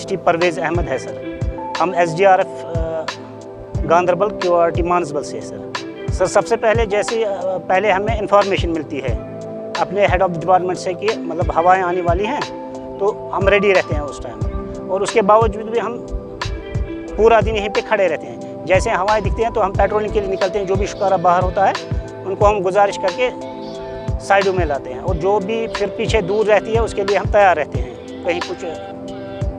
City Parvez Ahmad है sir. हम SDRF Ganderbal QRT Manasbal से है सर। सबसे पहले पहले हमें इंफॉर्मेशन मिलती है अपने हेड ऑफ डिपार्टमेंट से कि मतलब हवाएं आने वाली हैं, तो हम रेडी रहते हैं उस टाइम। और उसके बावजूद भी हम पूरा दिन यहीं पे खड़े रहते हैं। जैसे हवाएं दिखती हैं तो हम पेट्रोलिंग के लिए निकलते हैं। जो भी शिकारा बाहर होता है उनको हम गुजारिश करके साइडों में लाते हैं, और जो भी फिर पीछे दूर रहती है उसके लिए हम तैयार रहते हैं। कहीं कुछ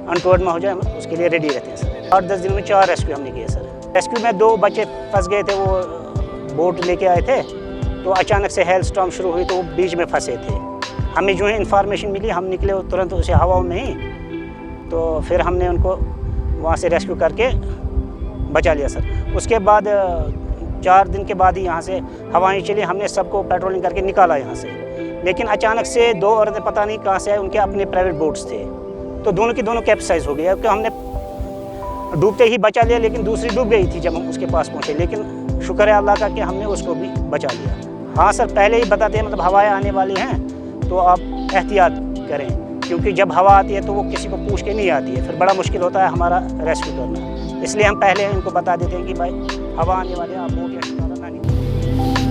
अनटोवर्ड में हो जाए उसके लिए रेडी रहते हैं सर। 8-10 दिन में 4 रेस्क्यू हमने किए सर। रेस्क्यू में 2 बच्चे फंस गए थे, वो बोट लेके आए थे, तो अचानक से हेल स्टॉर्म शुरू हुई तो वो बीच में फंसे थे। हमें जो है इन्फॉर्मेशन मिली, हम निकले तुरंत उसे हवाओं में ही, तो फिर हमने उनको वहाँ से रेस्क्यू करके बचा लिया सर। उसके बाद 4 दिन के बाद ही यहाँ से हवाएं चली, हमने सबको पेट्रोलिंग करके निकाला यहाँ से। लेकिन अचानक से 2 औरतें पता नहीं कहाँ से आए, उनके अपने प्राइवेट बोट्स थे, तो दोनों की दोनों कैप्साइज हो गई। क्योंकि हमने डूबते ही बचा लिया, लेकिन दूसरी डूब गई थी जब हम उसके पास पहुँचे। लेकिन शुक्र है अल्लाह का कि हमने उसको भी बचा लिया। हाँ सर, पहले ही बताते हैं मतलब हवाएं आने वाली हैं तो आप एहतियात करें, क्योंकि जब हवा आती है तो वो किसी को पूछ के नहीं आती है, फिर बड़ा मुश्किल होता है हमारा रेस्क्यू करना। इसलिए हम पहले इनको बता देते हैं कि भाई हवा आने वाली है, आप बोट या शिकारा ना निकालें।